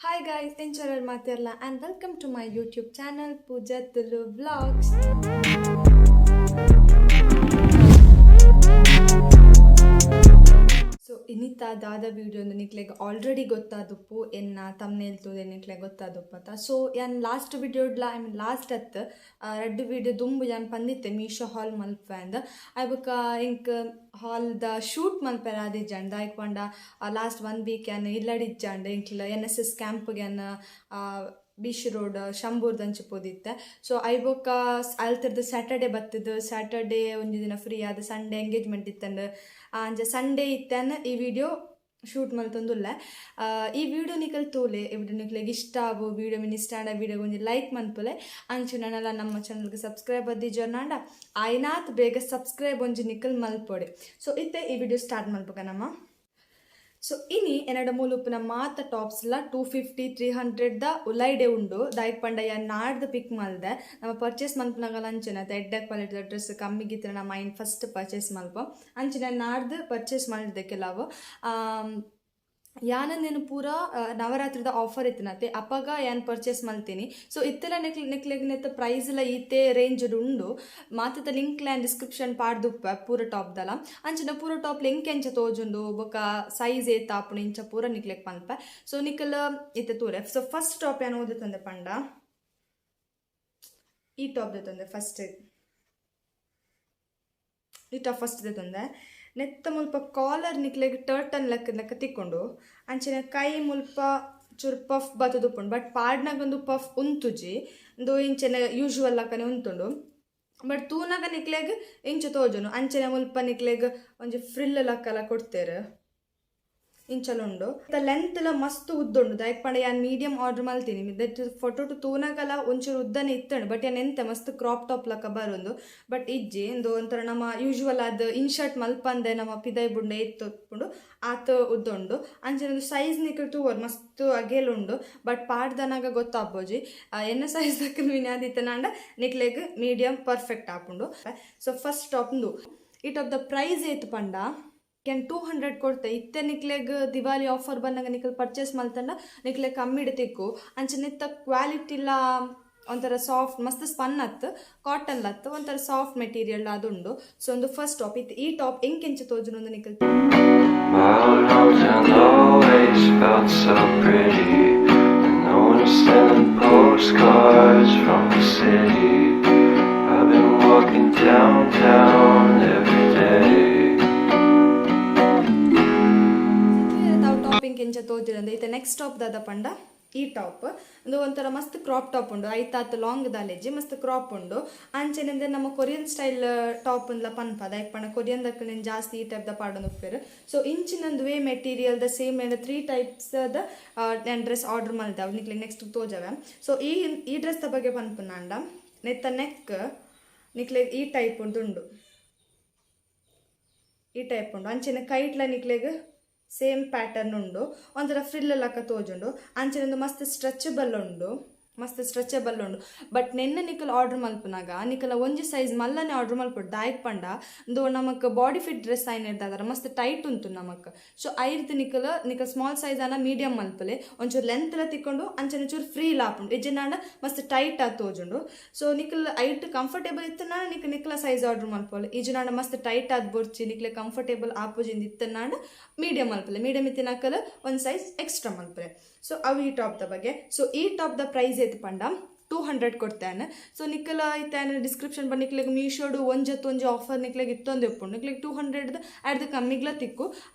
Hi guys, Incharal Matirla and welcome to my YouTube channel Pooja Tulu Vlogs. So ಇನ್ನಿತ್ತ ದಾದ video ನಿಕ್ಲೆಗ್ already ಗೊತ್ತಾದಪ್ಪು ಎನ್ನ thumbnail ತೂದೆ ನಿಕ್ಲೆಗ್ ಗೊತ್ತಾದಪ್ಪತ್ತ ಸೊ ಯಾನ್ ಲಾಸ್ಟ್ ವಿಡಿಯೋಡ್ಲ ಲಾಸ್ಟ್ ಅತ್ ರೆಡ್ ವಿಡಿಯೋ ದುಂಬು ಯಾನ್ ಪಂದಿತ್ತೆ ಮೀಶೋ ಹಾಲ್ ಮಲ್ಪ ಅಂದ ಅಯ್ಬಕ್ಕ ಇಂಕ್ ಹಾಲ್ದ ಶೂಟ್ ಮಲ್ಪೆರ ಆದಿಜ್ಜಂಡ ದಾಯ್ಕ್ ಪಂಡ ಲಾಸ್ಟ್ 1 ವೀಕ್ ಯಾನ್ ಇಲ್ಲಡಿಜ್ಜಂಡ ಇಂಕ್ಲ NSS ಕ್ಯಾಂಪ್ಗೆ ಯಾನ್ ಬೀಚ್ ರೋಡ್ ಶಂಬೂರ್ದಂಚೆ ಪೋದಿತ್ತೆ ಸೊ ಐಬೊಕ್ಕ ಅಲ್ತಿರ್ದು ಸ್ಯಾಟರ್ಡೆ ಬತ್ತದು ಸ್ಯಾಟರ್ಡೆ ಒಂಜಿ ದಿನ ಫ್ರೀ ಆದ ಸಂಡೇ ಎಂಗೇಜ್ಮೆಂಟ್ ಇತ್ತಂಡು ಅಂಚ ಸಂಡೇ ಇತ್ತನ್ನ ಈ ವಿಡಿಯೋ ಶೂಟ್ ಮಲ್ತೊಂದುಲ್ಲ ಈ ವಿಡಿಯೋ ನಿಕಲ್ ತೋಲೆ ಇವ್ಡು ನಿಕ್ಲೆಗ್ ಇಷ್ಟ ಆಗು ವಿಡಿಯೋ ಮಿನ್ ಇಷ್ಟ ಆಂಡ ವಿಡಿಯೋಗೆ ಒಂಜಿ ಲೈಕ್ ಮನ್ಪುಲೆ ಅಂಚು ನನ್ನೆಲ್ಲ ನಮ್ಮ ಚಾನಲ್ಗೆ ಸಬ್ಸ್ಕ್ರೈಬ್ ಅದ್ದಿಜೋರ್ನಾಂಡ ಆಯ್ನಾತ್ ಬೇಗ ಸಬ್ಸ್ಕ್ರೈಬ್ ಒಂಜಿ ನಿಕಲ್ ಮಲ್ಪೊಡೆ ಸೊ ಇತ್ತೆ ಈ ವಿಡಿಯೋ ಸ್ಟಾರ್ಟ್ ಮಲ್ಪಗ ನಮ್ಮ ಸೊ ಇನಿ ಎನ್ನಡ ಮೂಲುಪ್ಪುನ ಮಾತ ಟಾಪ್ಸ್ಲ 250-300 ಉಲೈಡೆ ಉಂಡು ದಾಯ್ಕ್ ಪಂಡ ನಾಡ್ದು ಪಿಕ್ ಮಲ್ದೆ ನಮ್ಮ ಪರ್ಚೇಸ್ ಮಲ್ಪನಾಗಲ ಅಂಚೆನ ಎಡ್ಡ ಕ್ವಾಲಿಟಿ ಡ್ರೆಸ್ ಕಮ್ಮಿಗಿತ್ತು ನಮ್ಮ ಮೈಂಡ್ ಫಸ್ಟ್ ಪರ್ಚೇಸ್ ಮಲ್ಪ ಅಂಚೆನ ನಾಡ್ದು ಪರ್ಚೇಸ್ ಮಾಡಿದ್ದೆ ಕೆಲವು ಯಾನಂದೇನು ಪೂರ ನವರಾತ್ರಿದ ಆಫರ್ ಇತ್ತಿನತ್ತೆ ಅಪ್ಪಗ ಯಾನ್ ಪರ್ಚೇಸ್ ಮಲ್ತೀನಿ ಸೊ ಇತ್ತೆಲ್ಲ ನೆಕ್ಲೆಗ್ನೆತ್ತ ಪ್ರೈಸ್ಲ ಈತೆ ರೇಂಜ್ ಉಂಡು ಮಾತದ ಲಿಂಕ್ ಲ್ಯಾಂಡ್ ಡಿಸ್ಕ್ರಿಪ್ಷನ್ ಪಾಡ್ದುಪ್ಪ ಪೂರ ಟಾಪ್ದಲ್ಲ ಅಂಚಿನ ಪೂರ ಟಾಪ್ ಲಿಂಕ್ ಎಂಚ ತೋಜುಂಡು ಬೊಕ ಸೈಜ್ ಏತ ಆಪುಣ ಇಂಚ ಪೂರ ನಿಕ್ಲೆಗ್ ಪನ್ಪ ಸೊ ನಿಕಲ್ ಇತ್ತೆ ತೂರೆ ಸೊ ಫಸ್ಟ್ ಟಾಪ್ ಏನು ಓದುತ್ತಂದೆ ಪಂಡ ಈ ಟಾಪ್ ತಂದೆ ಫಸ್ಟ್ ಈ ಟಾಪ್ ಫಸ್ಟ್ ತಂದೆ ನೆತ್ತ ಮುಲ್ಪ ಕಾಲರ್ ನಿಕ್ಲೆಗ್ ಟರ್ಟನ್ ಲೆಕ್ಕ ತಿಕ್ಕೊಂಡು ಅಂಚಿನ ಕೈ ಮುಲ್ಪ ಚೂರು ಪಫ್ ಬತ್ತದುಪ್ಪುಂಡು ಬಟ್ ಪಾಡ್ನಾಗೊಂದು ಪಫ್ ಉಂತುಜಿ ಒಂದು ಇಂಚೆನ ಯೂಶುವಲ್ ಲಕ್ಕನೆ ಉಂತುಂಡು ಬಟ್ ತೂನಾಗ ನಿಕ್ಲೆಗ್ ಇಂಚು ತೋಜುನು ಅಂಚೆನ ಮುಲ್ಪ ನಿಕ್ಲೆಗ್ ಒಂಜಿ ಫ್ರಿಲ್ ಲಕ್ಕಲ ಕೊಡ್ತೇರು ಇಂಚಲುಂಡು ಲೆಂತ್ ಮಸ್ತ್ ಉದ್ದುಂಡು ದಾಯ್ಕ್ ಪಂಡ ಯಾನ್ ಮೀಡಿಯಂ ಆರ್ಡರ್ ಮಲ್ತೀನಿ ದಟ್ ಫೋಟೋ ಟು ತೂನಾಗಲ ಒಂಚೂರು ಉದ್ದನೆ ಇತ್ತಂಡು ಬಟ್ ಯಾನ್ ಎಂತ ಮಸ್ತ್ ಕ್ರಾಪ್ ಟಾಪ್ ಲಕ್ಕ ಬರೋದು ಬಟ್ ಇಜ್ಜಿ ಒಂದು ಒಂಥರ ನಮ್ಮ ಯೂಶುವಲ್ ಅದು ಇನ್ಶರ್ಟ್ ಮಲ್ಪಂದೆ ನಮ್ಮ ಪಿದೈ ಬುಂಡೆ ಇತ್ತುಂಡು ಆತ ಉದ್ದುಂಡು ಅಂಚನೊಂದು ಸೈಜ್ ನಿಕಲ್ ತೂವರ್ ಮಸ್ತ್ ಅಗೇಲುಂಡು ಬಟ್ ಪಾಡ್ದನಾಗ ಗೊತ್ತಾಗ್ಬೋಜಿ ಎನ್ನ ಸೈಜ್ ದಕ್ಕ ವಿನ್ಯಾದಿತ್ತನಾಂಡ ನಿಕ್ಲೆಗ್ ಮೀಡಿಯಂ ಪರ್ಫೆಕ್ಟ್ ಆಪುಂಡು ಸೊ ಫಸ್ಟ್ ಟಾಪ್ದು ಈ ಟಾಪ್ ದ ಪ್ರೈಸ್ ಏತು ಪಂಡ ಕ್ಯಾನ್ 200 ಕೊಡ್ತೆ ಇತ್ತೆ ನಿಕ್ಲೆಗ್ ದಿವಾಲಿ ಆಫರ್ ಬಂದಾಗ ನಿಕಲ್ ಪರ್ಚೇಸ್ ಮಲ್ತಂಡ ನಿಕ್ಲೆಗ್ ಕಮ್ಮಿ ಇಡ್ತಿಕ್ಕು ಅಂಚನಿತ್ತ ಕ್ವಾಲಿಟಿ ಇಲ್ಲ ಒಂಥರ ಸಾಫ್ಟ್ ಮಸ್ತ್ ಸ್ಪನ್ ಅತ್ತು ಕಾಟನ್ ಲತ್ತು ಒಂಥರ ಸಾಫ್ಟ್ ಮೆಟೀರಿಯಲ್ ಅದುಂಡು ಸೊ ಒಂದು ಫಸ್ಟ್ ಟಾಪ್ ಇತ್ತು ಈ ಟಾಪ್ ಎಂಕೆಂಚ ತೋಜುನು ಒಂದು ನಿಕಲ್ ಎಂಚ ತೋಜಿರಂದ ಐತೆ ನೆಕ್ಸ್ಟ್ ಟಾಪ್ ದಾದ ಪಂಡ ಈ ಟಾಪ್ ಒಂದು ಒಂಥರ ಮಸ್ತ್ ಕ್ರಾಪ್ ಟಾಪ್ ಉಂಡು ಐತಾತ್ ಲಾಂಗ್ ದಾಲೆಜ್ಜಿ ಮಸ್ತ್ ಕ್ರಾಪ್ ಉಂಡು ಅಂಚೆನಿಂದ ನಮ್ಮ ಕೊರಿಯನ್ ಸ್ಟೈಲ್ ಟಾಪ್ ಉಂಡ್ಲ ಪನ್ಪ ದೈಕ್ ಪಂಡ ಕೊರಿಯನ್ ದಕ್ಕ ನೀನು ಜಾಸ್ತಿ ಈ ಟೈಪ್ ದ ಪಾಡೊಂದು ಉಪ್ಪೇರು ಸೊ ಇಂಚಿನಂದು ವೇ ಮೆಟೀರಿಯಲ್ ದ ಸೇಮ್ 3 ಟೈಪ್ಸ್ ದ ಡ್ರೆಸ್ ಆರ್ಡರ್ ಮಾಡಿದೆ ನಿಕ್ಲೆ ನೆಕ್ಸ್ಟ್ ತೋಜವೆ ಸೊ ಈ ಡ್ರೆಸ್ ದ ಬಗ್ಗೆ ಪನ್ಪುನಾಂಡ ನೆತ್ತ ನೆಕ್ ನಿಕ್ಲೆ ಈ ಟೈಪ್ ಉಂಡು ಈ ಟೈಪ್ ಉಂಡು ಅಂಚಿನ ಕೈಟ್ಲ ನಿಕ್ಲೆಗ್ ಸೇಮ್ ಪ್ಯಾಟರ್ನ್ ಉಂಡು ಒಂಥರ ಫ್ರಿಲ್ ಲಕ್ಕ ತೋಜುಂಡು ಅಂಚೆನೊಂದು ಮಸ್ತ್ ಸ್ಟ್ರೆಚಬಲ್ ಉಂಡು ಬಟ್ ನೆನ್ನೆ ನಿಕಲ್ ಆರ್ಡರ್ ಮಲ್ಪನಾಗ ನಿಕಲ ಒಂಜಿ ಸೈಜ್ ಮಲ್ಲನೆ ಆರ್ಡರ್ ಮಲ್ಪಡು ದಾಯ್ಕ್ ಪಂಡ ಒಂದು ನಮಕ್ ಬಾಡಿ ಫಿಟ್ ಡ್ರೆಸ್ ಐನ್ ಇರ್ದಾರ ಮಸ್ತ್ ಟೈಟ್ ಉಂಟು ನಮಕ್ ಸೊ ಐರ್ದು ನಿಕಲ್ ಸ್ಮಾಲ್ ಸೈಜ್ ಅನ್ನ ಮೀಡಿಯಂ ಮಲ್ಪಲೆ ಒಂಚೂರು ಲೆಂತ್ ಎಲ್ಲ ತಿಕ್ಕೊಂಡು ಅಂಚನೆ ಚೂರು ಫ್ರೀ ಲಾಪುಂಡು ಇಜ್ಜಿನಾಂಡ ಮಸ್ತ್ ಟೈಟ್ ಆಗಿ ತೋಜುಂಡು ಸೊ ನಿಕಲ್ ಐಟ್ ಕಂಫರ್ಟೇಬಲ್ ಇತ್ತನಾಂಡ ನಿಕಲ ಸೈಜ್ ಆರ್ಡರ್ ಮಲ್ಪಲೆ ಇಜ್ಜಿನಾಂಡ ಮಸ್ತ್ ಟೈಟ್ ಆದ್ ಬೊರ್ಚಿ ನಿಕ್ಲೆ ಕಂಫರ್ಟೇಬಲ್ ಆಪೋಜಿಂದ ಇತ್ತನಾಂಡ ಮೀಡಿಯಂ ಮಲ್ಪಲೆ ಮೀಡಿಯಂ ಇತ್ತಿನಕಲ್ ಒಂದು ಸೈಜ್ ಎಕ್ಸ್ಟ್ರಾ ಮಲ್ಪಲೆ ಸೊ ಅವು ಈ ಟಾಪ್ ದ ಬಗ್ಗೆ ಸೊ ಈ ಟಾಪ್ ದ ಪ್ರೈಸ್ ಏತು ಪಂಡ 200 ಕೊಡ್ತೇನೆ ಸೊ ನಿಕ್ಕಲ ಐತೇನೆ ಡಿಸ್ಕ್ರಿಪ್ಷನ್ ಬಂದು ನಿಕ್ಲೆಗ್ ಮೀಶೋಡು ಒಂಜಿ ಆಫರ್ ನಿಕ್ಲೆಗ್ ಇತ್ತೊಂದು ಇಪ್ಪುಂಡು ನಿಕ್ಲೆಗ್ 200 ಅಡ್ದು ಕಮ್ಮಿಗ್ಲ ತಿಕ್ಕು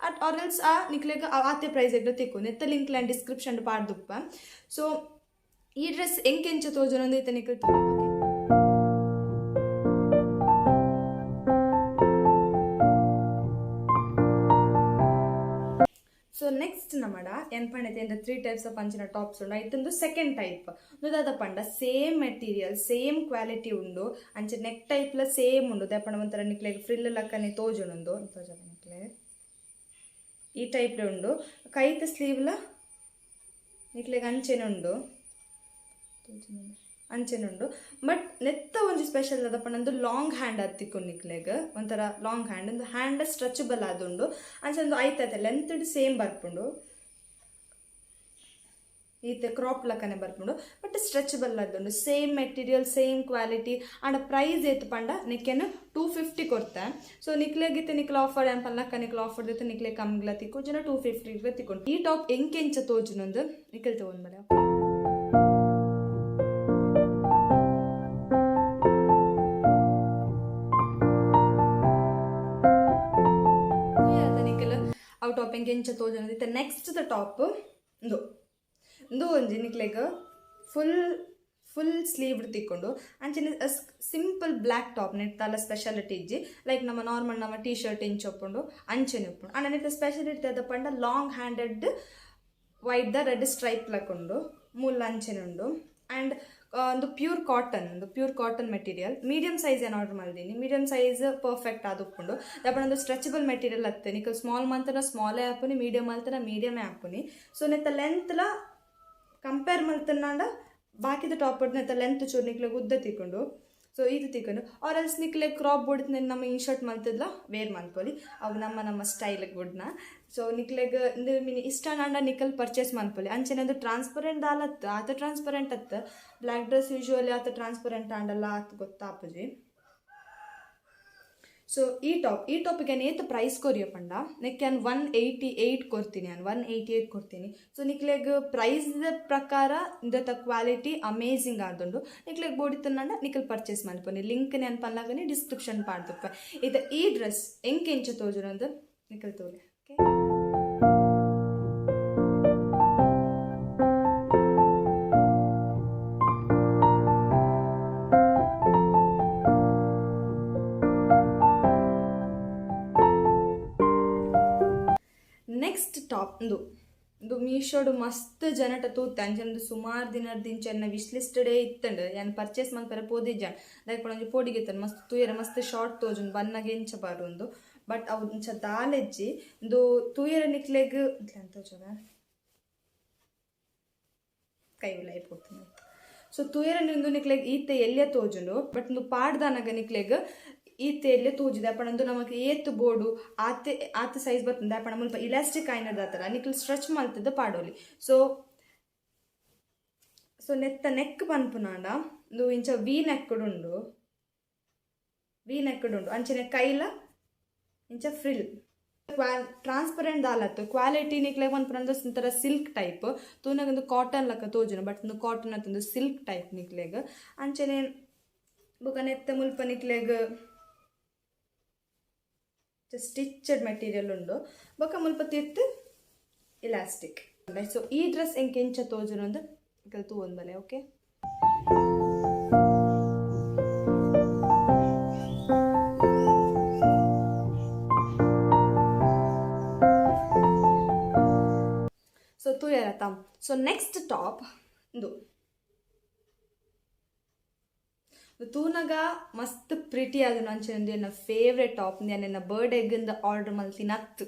ಆರ್ ಎಲ್ಸ್ ಆ ನಿಕ್ಲೆಗ್ ಆತೆ ಪ್ರೈಸ್ ಎಗ್ಲ ತಿಕ್ಕು ನೆತ್ತ ಲಿಂಕ್ ಲ್ಯಾಂಡ್ ಡಿಸ್ಕ್ರಿಪ್ಷನ್ ಪಾಡ್ದುಪ್ಪ ಸೊ ಈ ಡ್ರೆಸ್ ಎಂಕೆಂಚ ತೋಜುನೊಂದು ಐತೆ ನಿಕ್ಲೆ ಸೊ ನೆಕ್ಸ್ಟ್ ನಮ್ಮಡ ಏನು ಪಂಡೈತೆ ಅಂದರೆ 3 ಟೈಪ್ಸ್ ಆಫ್ ಅಂಚಿನ ಟಾಪ್ಸ್ ಉಂಡು ಐತಂದು ಸೆಕೆಂಡ್ ಟೈಪ್ ದಾದ ಪಂಡ ಸೇಮ್ ಮೆಟೀರಿಯಲ್ ಸೇಮ್ ಕ್ವಾಲಿಟಿ ಉಂಡು ಅಂಚೆ ನೆಕ್ ಟೈಪ್ಲ ಸೇಮ್ ಉಂಡು ದಪ್ಪಣ ಒಂಥರ ನಿಕ್ಲೆಗ್ ಫ್ರಿಲ್ ಲಕ್ಕನೆ ತೋಜುನೊಂದು ನಿಕ್ಲೆ ಈ ಟೈಪ್ಲ ಉಂಡು ಕೈತ ಸ್ಲೀವ್ಲ ನಿಕ್ಲೆಗ್ ಅಂಚೆನುಂಡು ಅಂಚೆನುಂಡು ಬಟ್ ನೆತ್ತ ಒಂಜಿ ಸ್ಪೆಷಲ್ ಅದಪ್ಪ ನಂದು ಲಾಂಗ್ ಹ್ಯಾಂಡ್ ಹತ್ತಿಕೊಂಡು ನಿಕ್ಲೆಗ್ ಒಂಥರ ಲಾಂಗ್ ಹ್ಯಾಂಡ್ ಒಂದು ಹ್ಯಾಂಡ್ ಸ್ಟ್ರೆಚಬಲ್ ಆದುಂಡು ಅಂಚೆ ಒಂದು ಐತೈತೆ ಲೆಂತ್ ಸೇಮ್ ಬರ್ಪುಂಡು ಈತೆ ಕ್ರಾಪ್ ಲಕ್ಕನೆ ಬರ್ಪುಂಡು ಬಟ್ ಸ್ಟ್ರೆಚಬಲ್ ಅದುಂಡು ಸೇಮ್ ಮೆಟೀರಿಯಲ್ ಸೇಮ್ ಕ್ವಾಲಿಟಿ ಆಂಡ ಪ್ರೈಸ್ ಏತ್ ಪಂಡ ನಿಕ್ಕೆನು 250 ಕೊಡ್ತೆ ಸೊ ನಿಕ್ಲೆಗಿತ್ತೆ ನಿಕ್ಲ ಆಫರ್ ಏನ್ ಲಕ್ಕ ನಿಕ್ಲ ಆಫರ್ ದಿತ್ತೆ ನಿಕ್ಲೆ ಕಮ್ಮಿಗ್ಲ ತಿಕ್ಕು ಜನ 250 ತಿಕ್ಕೊಂಡು ಈ ಟಾಪ್ ಎಂಕೆಂಚ ತೋಜುನೊಂದು ನಿಖಿಲ್ ತಗೊಂಡ್ಬರ ಔಟ್ ಟಾಪ್ ಎಂಕೆಂಚ ತೋಜುನೊಂದು ನೆಕ್ಸ್ಟ್ ದ ಟಾಪ್ ಇಂದು ಒಂಜಿ ನಿಕ್ಲೆಗ್ ಫುಲ್ ಸ್ಲೀವ್ ತಿಕ್ಕೊಂಡು ಅಂಚನೆ ಸಿಂಪಲ್ ಬ್ಲ್ಯಾಕ್ ಟಾಪ್ ನೆಟ್ಟಾಲ ಸ್ಪೆಷಾಲಿಟಿ ಇಜ್ಜಿ ಲೈಕ್ ನಮ್ಮ ನಾರ್ಮಲ್ ನಮ್ಮ ಟೀ ಶರ್ಟ್ ಇಂಚ್ ಒಪ್ಪುಂಡು ಅಂಚನೆ ಉಪ್ಪುಂಡು ಅಂಡ ನೆತ್ತ ಸ್ಪೆಷಾಲಿಟಿ ಅದ ಪಂಡ ಲಾಂಗ್ ಹ್ಯಾಂಡೆಡ್ ವೈಟ್ ದ ರೆಡ್ ಸ್ಟ್ರೈಪ್ ಲಕ್ಕೊಂಡು ಮೂಲ ಅಂಚನೆ ಉಂಡು ಆ್ಯಂಡ್ ಒಂದು pure cotton material medium size ಏನು ಆರ್ಡರ್ ಮಾಡಿದ್ದೀನಿ ಮೀಡಿಯಮ್ ಸೈಜ್ ಪರ್ಫೆಕ್ಟ್ ಅದು ಉಪ್ಪುಂಡು ದಪ್ಪಣ ಒಂದು ಸ್ಟ್ರೆಚಬಲ್ ಮೆಟೀರಿಯಲ್ ಹತ್ತೆ ನಿಕ್ಕ ಸ್ಮಾಲ್ ಮಂತನ ಸ್ಮಾಲೇ ಹಾಪುನಿ ಮೀಡಿಯಮ್ ಮಲ್ತನ ಮೀಡಿಯಮೇ ಹಾಪುನಿ ಸೊ ನೆತ್ತ ಲೆಂತ್ಲ ಕಂಪೇರ್ ಮಲ್ತನಾಂಡ ಬಾಕಿದ ಟಾಪ್ ನೆತ್ತ ಲೆಂತ್ ಚೂರು ನಿಕ್ಲೆ ಉದ್ದ ತಿಕ್ಕೊಂಡು ಸೊ ಇದು ತಿಕ್ಕೊಂಡು ಆರ್ ಎಲ್ಸ್ ನಿಕ್ಲೆ ಕ್ರಾಪ್ ಬುಡ್ದು ನಮ್ಮ ಇನ್ಶರ್ಟ್ ಮಲ್ತಿದ್ಲ ವೇರ್ ಮಲ್ಪೊಲಿ ಅವು ನಮ್ಮ ಸ್ಟೈಲಿಗೆ ಬುಡ್ನ ಸೊ ನಿಕ್ಲೆಗ್ ಮಿನಿ ಇಷ್ಟ ನಾಂಡ ನಿಕ್ಕಲ್ ಪರ್ಚೇಸ್ ಮಲ್ಪೊಲಿ ಅಂಚನೆ ಒಂದು ಟ್ರಾನ್ಸ್ಪರೆಂಟ್ ಆಲತ್ತು ಆತ ಟ್ರಾನ್ಸ್ಪರೆಂಟ್ ಅತ್ತ ಬ್ಲ್ಯಾಕ್ ಡ್ರೆಸ್ ಯೂಶುವಲಿ ಆತ ಟ್ರಾನ್ಸ್ಪರೆಂಟ್ ಆಂಡಲ್ಲ ಆತ ಗೊತ್ತಾಪುಜಿ ಸೊ ಈ ಟಾಪಿಗೆ ಏತು ಪ್ರೈಸ್ ಕೊರಿಯ ಪಂಡ ನೆಕ್ಕೆ ನಾನು 188 ಕೊಡ್ತೀನಿ 188 ಕೊಡ್ತೀನಿ ಸೊ ನಿಕ್ಲೆಗ್ ಪ್ರೈಸ್ ಪ್ರಕಾರ ಇಂದತ್ತ ಕ್ವಾಲಿಟಿ ಅಮೇಝಿಂಗ್ ಆದುಂಡು ನಿಕ್ಲೆಗ್ ಬೋಡಿತಂಡ ನಿಕ್ಕಲ್ ಪರ್ಚೇಸ್ ಮಲ್ಪೊನಿ ಲಿಂಕ್ ನೆನ್ ಪನ್ಲಾಗನಿ ಡಿಸ್ಕ್ರಿಪ್ಷನ್ ಪಾಡ್ದಪ್ಪ ಇದು ಈ ಡ್ರೆಸ್ ಎಂಕೆಂಚ ತೋಜುನಂದು ನಿಕ್ಕಲ್ ತೋಲೆ ಓಕೆ ನೆಕ್ಸ್ಟ್ ಟಾಪ್ ಇದು ಮೀಶೋಡು ಮಸ್ತ್ ಜನಟ ತೂತೆ ಅಂಚಂದು ಸುಮಾರು ದಿನದಿಂದ ಎನ್ನ ವಿಶ್ ಲಿಸ್ಟಡೇ ಇತ್ತಂಡು ಏನು ಪರ್ಚೇಸ್ ಮಲ್ಪರೆ ಪೋದಿಜ್ಜಾನ್ ದಯಪಡ ಒಂಜಿ ಪೋಡಿಗೆತ್ತನು ಮಸ್ತ್ ತೂಯರ ಮಸ್ತ್ ಶಾರ್ಟ್ ತೋಜುಂಡು ಬನ್ನಗೆ ಎಂಚ ಬಾರುಂದು ಬಟ್ ಅವು ಇಂಚ ದಾಲೆಜ್ಜಿ ಇಂದು ತೂಯರ ನಿಕ್ಲೆಗ್ ತೋಜದ ಕೈ ಉಲಾಯಿ ಪೋಡ್ತೀನಿ ಸೊ ತೂಯರ ನಿಂದು ನಿಕ್ಲೆಗ್ ಈತೆ ಎಲ್ಲೇ ತೋಜುಂಡು ಬಟ್ ಇಂದು ಪಾಡ್ದಾನಾಗ ನಿಕ್ಲೆಗ್ ಈತೆ ಎಲ್ಲೇ ತೂಜಿದೆ ಅಪ್ಪಣಂದು ನಮಗೆ ಏತು ಬೋರ್ಡು ಆತ ಸೈಜ್ ಬರ್ತದೆ ಅಪ್ಪಣ ಮುಲ್ಪ ಇಲಾಸ್ಟಿಕ್ ಆಯ್ನದ ಆ ಥರ ನಿಕ್ಲು ಸ್ಟ್ರೆಚ್ ಮಲ್ತದ್ದು ಪಾಡೋಲಿ ಸೊ ನೆತ್ತ ನೆಕ್ ಪನ್ಪುನಾಂಡ ಒಂದು ಇಂಚ ವಿ ನೆಕ್ಕಡುಂಡು ಅಂಚನೆ ಕೈಲ ಇಂಚ ಫ್ರಿಲ್ ಟ್ರಾನ್ಸ್ಪರೆಂಟ್ ದಾಲತ್ತು ಕ್ವಾಲಿಟಿ ನಿಕ್ಲೆ ಪನ್ಪುನಂದು ಒಂಥರ ಸಿಲ್ಕ್ ಟೈಪ್ ತೂನಾಗೊಂದು ಕಾಟನ್ ಲಕ್ಕ ತೋಜುನು ಬಟ್ ಒಂದು ಕಾಟನ್ ಅತ್ತೊಂದು ಸಿಲ್ಕ್ ಟೈಪ್ ನಿಕ್ಲೆಗ್ ಅಂಚನೆ ಬೊಕ ನೆತ್ತ ಮುಲ್ಪ ನಿಕ್ಲೆಗ್ ಸ್ಟಿಚಡ್ ಮೆಟೀರಿಯಲ್ ಉಂಡು ಬೊಕ ಮುಲ್ಪ ತಿರ್ತು ಇಲಾಸ್ಟಿಕ್ ಸೊ ಈ ಡ್ರೆಸ್ ಎಂಕೆಂಚ ತೋಜುನೊಂದು ಕಲ್ತು ಒಂದಲೆ ಓಕೆ ಸೊ ತೂಯರತ ಸೊ ನೆಕ್ಸ್ಟ್ ಟಾಪ್ ಇದು ತೂನಗ ಮಸ್ತ್ ಪ್ರಿಟಿ ಆದನು ಅಂಚೆ ನನ್ನ ಫೇವ್ರೆಟ್ ಟಾಪ್ ನನ್ನ ಬರ್ಡೇಗಿಂದ ಆರ್ಡ್ರ್ ಮಲ್ತೀನಿ ಅತ್ತು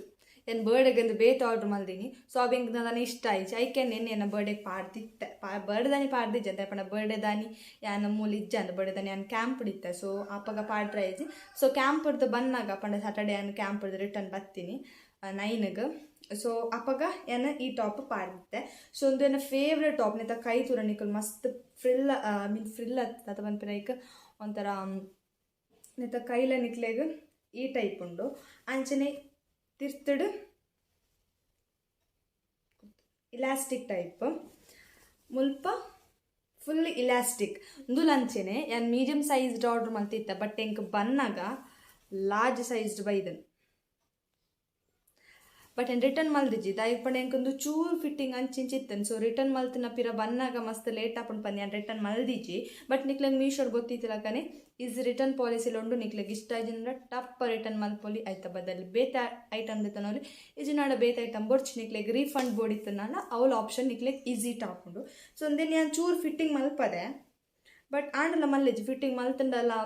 ಏನು ಬರ್ಡೇಗಿಂದ ಬೇತ ಆರ್ಡ್ರ್ ಮಲ್ದೀನಿ ಸೊ ಅವೆಂಗೆ ನಾನು ಇಷ್ಟ ಆಯ್ತು ಐಕೆ ನನ್ನ ಬರ್ಡೇಗೆ ಪಾಡ್ದಿತ್ತೆ ಬರ್ಡೇದಾನಿ ಪಾಡ್ದಿಜ್ಜೆ ಅಂತ ಪಣ ಬರ್ಡೇದಾನಿ ಯಾನ ಮೂಲಿಜ್ಜೆ ಅಂದ ಬರ್ಡೇದಾನಿ ನಾನು ಕ್ಯಾಂಪ್ ಹಿಡಿತೆ ಸೊ ಅಪ್ಪಗ ಪಾಡ್ರ ಆಯ್ತು ಸೊ ಕ್ಯಾಂಪ್ ಹಿಡ್ದು ಬಂದಾಗ ಪಂಡ ಸ್ಯಾಟರ್ಡೇ ನಾನು ಕ್ಯಾಂಪ್ ಹಿಡ್ದು ರಿಟರ್ನ್ ಬರ್ತೀನಿ 9ಗೆ ಸೊ ಅಪ್ಪಗ ಏನ ಈ ಟಾಪ್ ಪಾಡ್ದಿತ್ತೆ ಸೊ ಒಂದು ನನ್ನ ಫೇವ್ರೆಟ್ ಟಾಪ್ ನೆತ್ತ ಕೈ ತೂರ ನಿಕ್ಕಲ್ ಮಸ್ತ್ ಫ್ರಿಲ್ ಅತ್ತ ಬಂದ್ಪಿನ ಈಗ ಒಂಥರ ನೆತ್ತ ಕೈಲ ನಿಕ್ಲೆಗ್ ಈ ಟೈಪ್ ಉಂಡು ಅಂಚನೆ ತಿರ್ತಡು ಇಲಾಸ್ಟಿಕ್ ಟೈಪ್ ಮುಲ್ಪ ಫುಲ್ ಇಲಾಸ್ಟಿಕ್ ಅಂಚೆನೆ ಯಾನ್ ಮೀಡಿಯಮ್ ಸೈಜ್ಡ್ ಆರ್ಡ್ರ್ ಮಲ್ತಿತ್ತ ಬಟ್ ಎಂಕ್ ಬನ್ನಾಗ ಲಾರ್ಜ್ ಸೈಜ್ಡ್ ಬೈದನ್ ಬಟ್ ಏನು ರಿಟರ್ನ್ ಮಲ್ದಿಜ್ಜಿ ದಾಯಿಪಂಡ ಎಂಕೊಂದು ಚೂರು ಫಿಟ್ಟಿಂಗ್ ಅಂಚಿಂಚಿತ್ತನ್ ಸೊ ರಿಟರ್ನ್ ಮಲ್ತಿನ ಪಿರ ಬನ್ನಾಗ ಮಸ್ತ್ ಲೇಟ್ ಆಪುಂಡು ಪಂದು ನಾನು ರಿಟರ್ನ್ ಮಲ್ದಿಜ್ಜಿ ಬಟ್ ನಿಕ್ಲೆಗ್ ಮೀಶೋಡ್ ಗೊತ್ತಿತ್ತಿಲ್ಲ ಕನೆ ಈಸ್ ರಿಟರ್ನ್ ಪಾಲಿಸಿಲು ಉಂಡು ನಿಕ್ಲೆಗ್ ಇಷ್ಟ ಆಯ್ತಂದ್ರೆ ಟಪ್ ರಿಟರ್ನ್ ಮಲ್ಪೊಲಿ ಆಯ್ತಾ ಬದಲು ಬೇತೆ ಐಟಮ್ ದಿತ್ತನೋಲಿ ಇಜಿನಾಡ ಬೇತೆ ಐಟಮ್ ಬೊರ್ಚ್ ನಿಕ್ಲೆಗ್ ರೀಫಂಡ್ ಬೋರ್ಡ್ ಇತ್ತನಲ್ಲ ಅವಳ ಆಪ್ಷನ್ ನಿಕ್ಲೆಗ್ ಈಸಿ ಟಾಪ್ ಉಂಡು ಸೊ ಒಂದೇ ನಾನು ಚೂರು ಫಿಟ್ಟಿಂಗ್ ಮಲ್ಪದೆ ಬಟ್ ಆಂಡಲ್ಲ ಮಲ್ಲಿಜ್ಜಿ ಫಿಟ್ಟಿಂಗ್ ಮಲ್ತಂಡಲ್ಲ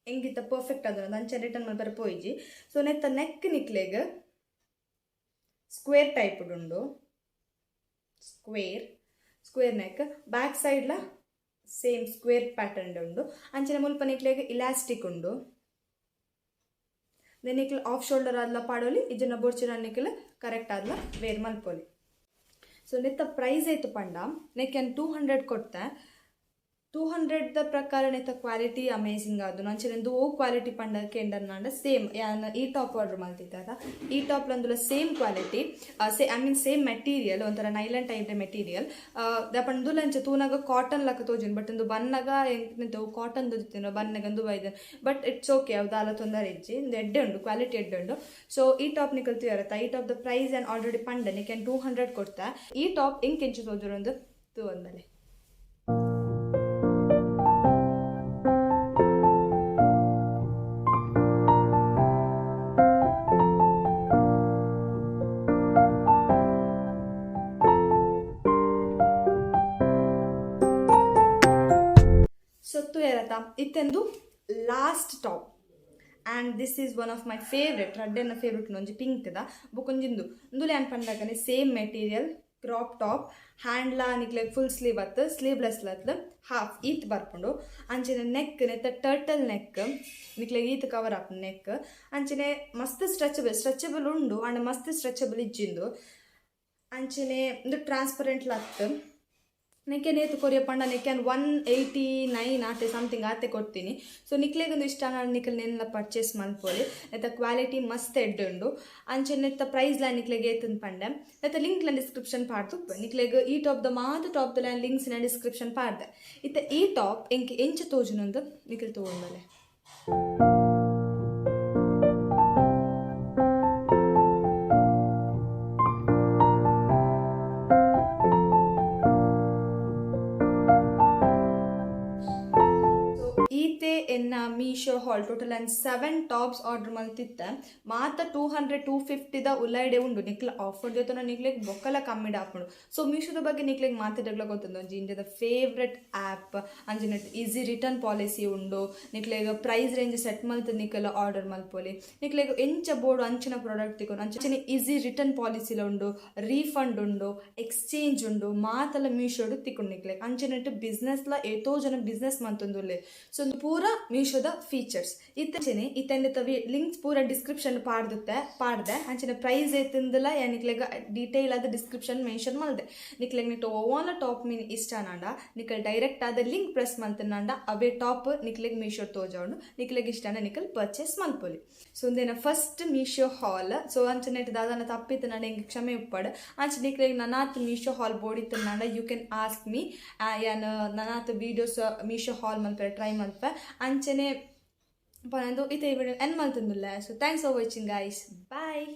ಹೆಂಗಿತ್ತ ಪರ್ಫೆಕ್ಟ್ ಅದು ಅಂಚೆ ರಿಟರ್ನ್ ಮಲ್ಪರೆ ಪೋಯಿಜಿ ಸೊ ನೆತ್ತ ನೆಕ್ ನಿಕ್ಲೆಗ್ ಸ್ಕ್ವೇರ್ ಟೈಪ್ ಉಂಡು ಸ್ಕ್ವೇರ್ ನೆಕ್ ಬ್ಯಾಕ್ ಸೈಡ್ಲ ಸೇಮ್ ಸ್ಕ್ವೇರ್ ಪ್ಯಾಟರ್ನ್ ಉಂಡು ಅಂಚನೆ ಮುಲ್ಪ ನಿಕ್ಲೆಗ್ ಇಲಾಸ್ಟಿಕ್ ಉಂಡು ನಿಕ್ಲು ಆಫ್ ಶೋಲ್ಡರ್ ಆದ್ಲ ಪಾಡೋಲಿ ಇದನ್ನ ಬೊರ್ಚಿನ ನಿಕ್ಲು ಕರೆಕ್ಟ್ ಆದ್ಲ ವೇರ್ ಮಲ್ಪೋಲಿ ಸೊ ನೆತ್ತ ಪ್ರೈಸ್ ಆಯ್ತು ಪಂಡ ನೆಕ್ಕೆನ್ 200 ಕೊಡ್ತೆ. 200 ಪ್ರಕಾರ ನೆತ್ತ ಕ್ವಾಲಿಟಿ ಅಮೇಝಿಂಗ್ ಆದು ನಂಚಿನಂದು ಓ ಕ್ವಾಲಿಟಿ ಪಂಡಕ್ಕೆ ಎಂಡನ್ನ ಸೇಮ್ ಈ ಟಾಪ್ ಆರ್ಡರ್ ಮಾಡ್ತಿದ್ದ ಈ ಟಾಪ್ ಅಂದುಲ same quality I mean same material ಒಂಥರ ನೈಲನ್ ಟೈಪ್ ಮೆಟೀರಿಯಲ್ ದಪಂದು ಲಂಚ ತೂನಾಗ ಕಾಟನ್ ಲಕ್ಕ ತೋಜಿನ್ ಬಟ್ ಒಂದು ಬನ್ನಗ ಎಂತ ಕಾಟನ್ ದೊತ್ತಿನ ಬನ್ನಗಂದು ಬೈದ ಬಟ್ ಇಟ್ಸ್ ಓಕೆ ಯಾವ್ದು ಅಲ್ಲ ತೊಂದರೆ ಇಜ್ಜಿ ಒಂದು ಎಡ್ಡೆ ಉಂಡು ಕ್ವಾಲಿಟಿ ಎಡ್ಡೆ ಉಂಡು. ಸೊ ಈ ಟಾಪ್ ನಿಕಲ್ತು ಇರತ್ತ ಈ ಟಾಪ್ ದ ಪ್ರೈಸ್ ಆ್ಯಂಡ್ ಆಲ್ರೆಡಿ ಪಂಡ ನಿಕೆನ್ 200 ಕೊಡ್ತಾ. ಈ ಟಾಪ್ ಹೆಂಗೆ ಕೆಂಚು ತೋಜರೊಂದು ತೂ ಅಂದಲೆ ಸೊತ್ತು ಇರತ್ತ ಇತ್ತೆಂದು last top and this is one of my favourite ರಡ್ಡೆನ ಫೇವ್ರೆಟ್ ಒಂಜಿ ಪಿಂಕ್ದ ಬುಕೊಂಜಿಂದು ಇಂದುಲೆ ಏನು ಪಂಡಾಗನೆ ಸೇಮ್ ಮೆಟೀರಿಯಲ್ ಕ್ರಾಪ್ ಟಾಪ್ ಹ್ಯಾಂಡ್ಲ ನಿಕ್ಲೆ ಫುಲ್ ಸ್ಲೀವ್ ಅತ್ತು ಸ್ಲೀವ್ಲೆಸ್ ಲತ್ಲು ಹಾಫ್ ಈತ್ ಬರ್ಕೊಂಡು ಅಂಚಿನ ನೆಕ್ ನೆತ್ತ ಟರ್ಟಲ್ ನೆಕ್ ನಿಕ್ಲೆ ಈತ್ ಕವರ್ ಆಪ್ ನೆಕ್ ಅಂಚಿನೆ ಮಸ್ತ್ ಸ್ಟ್ರೆಚಬಲ್ ಉಂಡು ಅಂಡ್ ಮಸ್ತ್ ಸ್ಟ್ರೆಚಬಲ್ ಇಜ್ಜಿಂದು ಅಂಚಿನೆ ಒಂದು ಟ್ರಾನ್ಸ್ಪರೆಂಟ್ ಲತ್ತು ನೆಕ್ಕೆ ನೇತು ಕೊರಿಯ ಪಂಡ ನೆಕ್ಕೆನ್ 189 ಆತೆ ಸಮಥಿಂಗ್ ಆತೆ ಕೊಡ್ತೀನಿ. ಸೊ ನಿಕ್ಲೆಗೊಂದು ಇಷ್ಟ ನಾನು ನಿಕ್ಲೆ ನೆಲ್ಲ ಪರ್ಚೇಸ್ ಮಲ್ಪೋಲಿ ನೆತ್ತ ಕ್ವಾಲಿಟಿ ಮಸ್ತ್ ಎಡ್ಡುಂಡು ಅಂಚೆ ನೆತ್ತ ಪ್ರೈಸ್ ಲೈನ್ ನಿಕ್ಲೆಗೆ ಏತನ್ ಪಂಡೆ ನೆತ್ತ ಲಿಂಕ್ಲ ಡಿಸ್ಕ್ರಿಪ್ಷನ್ ಪಾಡ್ತು ನಿಕ್ಲೆಗೆ ಈ ಟಾಪ್ದ ಮಾತ್ರ ಟಾಪ್ದ ಲೈನ್ ಲಿಂಕ್ಸ್ನ ಡಿಸ್ಕ್ರಿಪ್ಷನ್ ಪಾಡ್ದೆ ಇತ್ತ ಈ ಟಾಪ್ ಎಂಚ ತೋಜುನಂದು ನಿಕ್ಲೆ ತಗೊಂಡಲೆ. ಈತೆ ಎನ್ನ ಮೀಶೋ ಹಾಲ್ ಟೋಟಲ್ ಆ್ಯಂಡ್ 7 ಟಾಪ್ಸ್ ಆರ್ಡರ್ ಮಲ್ತಿತ್ತೆ ಮಾತ 200-250 ಉಳ್ಳಾಯ್ಡೆ ಉಂಡು ನಿಕ್ಲ ಆಫರ್ ಜೊತೆ ನಿಕ್ಲೆಗೆ ಬೊಕ್ಕಲ ಕಮ್ಮಿ ಹಾಕೊಂಡು. ಸೊ ಮೀಶೋದ ಬಗ್ಗೆ ನಿಕ್ಲೆಗೆ ಮಾತಾಡಲ್ಲ ಗೊತ್ತಂದು ಒಂಜಿ ಇಂಡಿಯಾದ ಫೇವ್ರೆಟ್ ಆ್ಯಪ್ ಅಂಜಿನ ಈಸಿ ರಿಟರ್ನ್ ಪಾಲಿಸಿ ಉಂಡು ನಿಕ್ಲೆಗೆ ಪ್ರೈಸ್ ರೇಂಜ್ ಸೆಟ್ ಮಲ್ತು ನಿಕ್ಲೆಲ್ಲ ಆರ್ಡರ್ ಮಲ್ಪೋಲಿ ನಿಕ್ಲೆಗೆ ಎಂಚ ಬೋರ್ಡು ಅಂಚಿನ ಪ್ರಾಡಕ್ಟ್ ತಿಕ್ಕೊಂಡು ಅಂಚಿನ ಈಸಿ ರಿಟರ್ನ್ ಪಾಲಿಸಿಲ ಉಂಡು ರೀಫಂಡ್ ಉಂಡು ಎಕ್ಸ್ಚೇಂಜ್ ಉಂಡು ಮಾತೆಲ್ಲ ಮೀಶೋಡು ತಿಕ್ಕೊಂಡು ನಿಕ್ಲೆಗೆ ಅಂಚಿನಟ್ಟು ಬಿಸ್ನೆಸ್ಲ ಏತೋ ಜನ ಬಿಸ್ನೆಸ್ ಮಂತೊಂದುಲ್ಲೆ. ಸೊ ಒಂದು ಪೂರ ಮೀಶೋದ ಫೀಚರ್ಸ್ ಇತ್ತಂಚೆನೆ ಇತ್ತ ಲಿಂಕ್ಸ್ ಪೂರ ಡಿಸ್ಕ್ರಿಪ್ಷನ್ ಪಾಡ್ದೆ ಅಂಚಿನ ಪ್ರೈಸ್ ಏತಂದಲ ನಿಕ್ಲೆಗ ಡೀಟೇಲ್ ಆದ ಡಿಸ್ಕ್ರಿಪ್ಷನ್ ಮೆನ್ಷನ್ ಮಲ್ದೆ ನಿಕ್ಲೆಗ್ ನಿಟ್ಟು ಓವನ್ ಟಾಪ್ ಮೀನ್ ಇಷ್ಟ ನಾಂಡ ನಿಕಲ್ ಡೈರೆಕ್ಟ್ ಆದ ಲಿಂಕ್ ಪ್ರೆಸ್ ಮಲ್ತನಾಂಡ ಅವೇ ಟಾಪ್ ನಿಕ್ಲೆಗ್ ಮೀಶೋ ತೋಜಾಂಡು ನಿಕ್ಲೆಗ್ ಇಷ್ಟ ನಿಕಲ್ ಪರ್ಚೇಸ್ ಮಲ್ಪೊಲಿ. ಸೊ ಒಂದೇನ ಫಸ್ಟ್ ಮೀಶೋ ಹಾಲ್ ಸೊ ಅಂಚನೆ ದಾದಾನ ತಪ್ಪಿತ್ತು ನಾನು ಹೆಂಗೆ ಕ್ಷಮೆ ಉಪ್ಪಾಡು ಅಂಚೆ ನಿಕ್ಲೆಗ್ ನನಾತ್ ಮೀಶೋ ಹಾಲ್ ಬೋಡಿತ್ತು ನಾಂಡ ಯು ಕ್ಯಾನ್ ಆಸ್ಕ್ ಮೀ ಯಾನ್ ನನಾತ್ ವೀಡಿಯೋಸ್ ಮೀಶೋ ಹಾಲ್ ಮಲ್ಪೆ ಟ್ರೈ ಮಲ್ಪೆ ಅಂಚನೆ ಪನಂದು ಇತ್ತೆ ವಿಡಿಯೋ ಎನ್ ಮಲ್ತಂದುಲ್ಲ. So thanks for watching guys, bye.